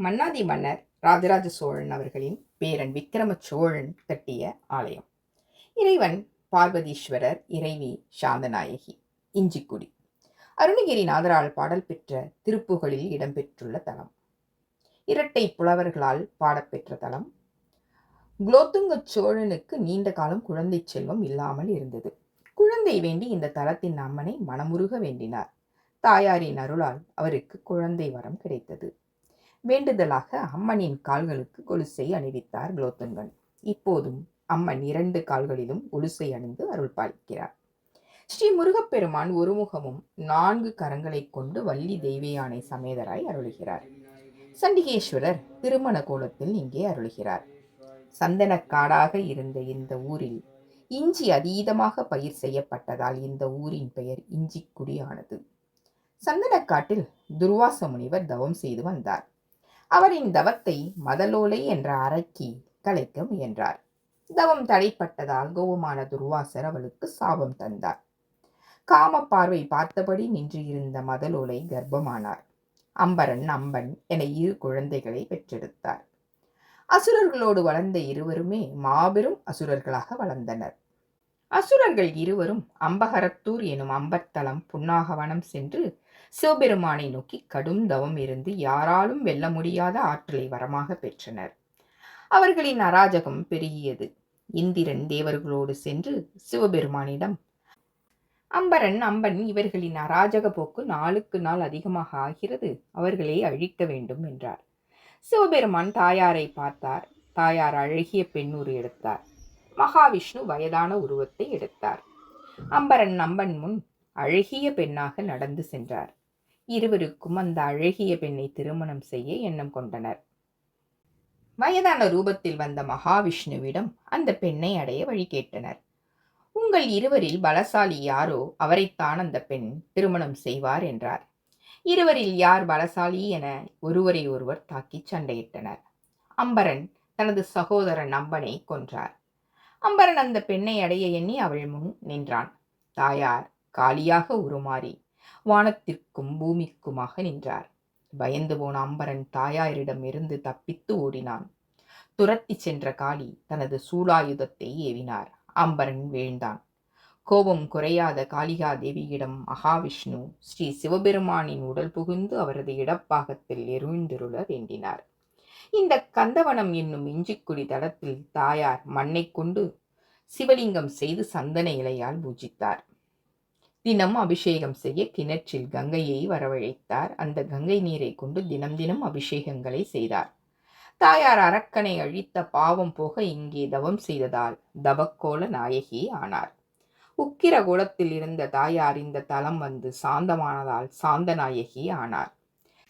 மன்னாதி மன்னர் ராஜராஜ சோழன் அவர்களின் பேரன் விக்கிரம சோழன் கட்டிய ஆலயம். இறைவன் பார்வதீஸ்வரர், இறைவி சாந்தநாயகி. இஞ்சிக்குடி அருணகிரிநாதரால் பாடல் பெற்ற திருப்புகளில் இடம்பெற்றுள்ள தலம். இரட்டை புலவர்களால் பாடப்பெற்ற தலம். குலோத்துங்க சோழனுக்கு நீண்ட காலம் குழந்தை செல்வம் இல்லாமல் இருந்தது. குழந்தை வேண்டி இந்த தலத்தின் அம்மனை மனமுருக வேண்டினார். தாயாரின் அருளால் அவருக்கு குழந்தை வரம் கிடைத்தது. வேண்டுதலாக அம்மனின் கால்களுக்கு கொலுசை அணிவித்தார் குலோத்துங்கன். இப்போதும் அம்மன் 2 கால்களிலும் கொலுசை அணிந்து அருள் பாலிக்கிறார். ஸ்ரீ முருகப்பெருமான் ஒரு முகமும் 4 கரங்களை கொண்டு வள்ளி தெய்வயானை சமேதராய் அருளுகிறார். சண்டிகேஸ்வரர் திருமண கோலத்தில் இங்கே அருளுகிறார். சந்தனக்காடாக இருந்த இந்த ஊரில் இஞ்சி அதீதமாக பயிர் செய்யப்பட்டதால் இந்த ஊரின் பெயர் இஞ்சிக்குடி ஆனது. சந்தனக்காட்டில் துர்வாச முனிவர் தவம் செய்து வந்தார். அவரின் தவத்தை மதலோலை என்ற அரக்கி கலைக்க முயன்றார். தவம் தடைப்பட்டதால் கோபமான துர்வாசர் அவளுக்கு சாபம் தந்தார். காம பார்வை பார்த்தபடி நின்று இருந்த மதலோலை கர்ப்பமானார். அம்பரன், அம்பன் என 2 குழந்தைகளை பெற்றெடுத்தார். அசுரர்களோடு வளர்ந்த இருவருமே மாபெரும் அசுரர்களாக வளர்ந்தனர். அசுரர்கள் இருவரும் அம்பகரத்தூர் எனும் அம்பத்தலம் புன்னாகவனம் சென்று சிவபெருமானை நோக்கி கடும் தவம் இருந்து யாராலும் வெல்ல முடியாத ஆற்றலை வரமாக பெற்றனர். அவர்களின் அராஜகம் பெருகியது. இந்திரன் தேவர்களோடு சென்று சிவபெருமானிடம், அம்பரன், அம்பன் இவர்களின் அராஜக போக்கு நாளுக்கு நாள் அதிகமாக ஆகிறது, அவர்களை அழிக்க வேண்டும் என்றார். சிவபெருமான் தாயாரை பார்த்தார். தாயார் அழகிய பெண்ணுரு எடுத்தார். மகாவிஷ்ணு வயதான உருவத்தை எடுத்தார். அம்பரன் அம்பன் முன் அழகிய பெண்ணாக நடந்து சென்றார். இருவருக்கும் அந்த அழகிய பெண்ணை திருமணம் செய்ய எண்ணம் கொண்டனர். வயதான ரூபத்தில் வந்த மகாவிஷ்ணுவிடம் அந்த பெண்ணை அடைய வழி கேட்டனர். உங்கள் இருவரில் பலசாலி யாரோ அவரைத்தான் அந்த பெண் திருமணம் செய்வார் என்றார். இருவரில் யார் பலசாலி என ஒருவரை ஒருவர் தாக்கி சண்டையிட்டனர். அம்பரன் தனது சகோதரன் அம்பனை கொன்றார். அம்பரன் அந்த பெண்ணை அடைய எண்ணி அவள் முன் நின்றான். தாயார் காளியாக உருமாறி வானத்திற்கும் பூமிக்குமாக நின்றார். பயந்து போன அம்பரன் தாயாரிடம் இருந்து தப்பித்து ஓடினான். துரத்தி சென்ற காளி தனது சூலாயுதத்தை ஏவினார். அம்பரன் வீழ்ந்தான். கோபம் குறையாத காளிகா தேவியிடம் மகாவிஷ்ணு ஸ்ரீ சிவபெருமானின் உடல் புகுந்து அவரது இடப்பாகத்தில் எழுந்தருள வேண்டினார். இந்த கந்தவனம் என்னும் இஞ்சிக்குடி தலத்தில் தாயார் மண்ணை கொண்டு சிவலிங்கம் செய்து சந்தன இலையால் பூஜித்தார். தினம் அபிஷேகம் செய்ய கிணற்றில் கங்கையை வரவழைத்தார். அந்த கங்கை நீரை கொண்டு தினம் தினம் அபிஷேகங்களை செய்தார். தாயார் அரக்கனை அழித்த பாவம் போக இங்கே தவம் செய்ததால் தவக்கோல நாயகி ஆனார். உக்கிர கோலத்தில் இருந்த தாயார் இந்த தலம் வந்து சாந்தமானதால் சாந்தநாயகி ஆனார்.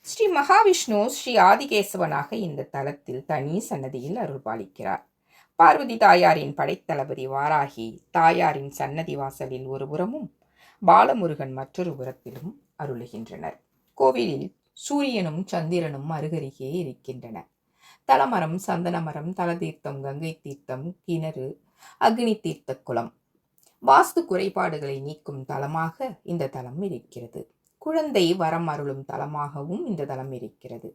ஸ்ரீ மகாவிஷ்ணு ஸ்ரீ ஆதிகேசவனாக இந்த தலத்தில் தனி சன்னதியில் அருள் பாலிக்கிறார். பார்வதி தாயாரின் படைத்தளபதி வாராகி தாயாரின் சன்னதி வாசலில் ஒரு புறமும் பாலமுருகன் மற்றொரு புறத்திலும் அருளுகின்றனர். கோவிலில் சூரியனும் சந்திரனும் அருகருகே இருக்கின்றன. தலமரம், சந்தனமரம், தலதீர்த்தம், கங்கை தீர்த்தம், கிணறு, அக்னி தீர்த்த குளம். வாஸ்து குறைபாடுகளை நீக்கும் தலமாக இந்த தலம் இருக்கிறது. குழந்தை வரம் அருளும் தலமாகவும் இந்த தலம் இருக்கிறது.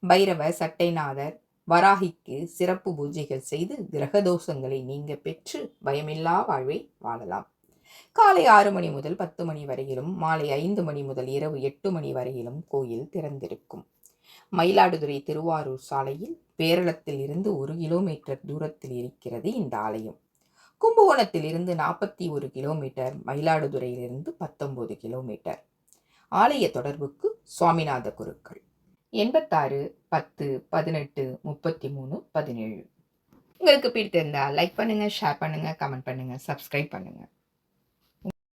பைரவ, சட்டைநாதர், வராகிக்கு சிறப்பு பூஜைகள் செய்து கிரகதோஷங்களை நீங்க பெற்று பயமில்லா வாழ்வை வாழலாம். காலை 6 மணி முதல் 10 மணி வரையிலும், மாலை 5 மணி முதல் இரவு 8 மணி வரையிலும் கோயில் திறந்திருக்கும். மயிலாடுதுறை திருவாரூர் சாலையில் பேரளத்தில் இருந்து 1 கிலோமீட்டர் தூரத்தில் இருக்கிறது இந்த ஆலயம். கும்பகோணத்தில் இருந்து 41 கிலோமீட்டர், மயிலாடுதுறையிலிருந்து 19 கிலோமீட்டர். ஆலய தொடர்புக்கு சுவாமிநாத குருக்கள் 86 10 18 33 17. உங்களுக்கு பிடித்திருந்தால் லைக் பண்ணுங்க, ஷேர் பண்ணுங்க, கமெண்ட் பண்ணுங்க, சப்ஸ்கிரைப் பண்ணுங்க.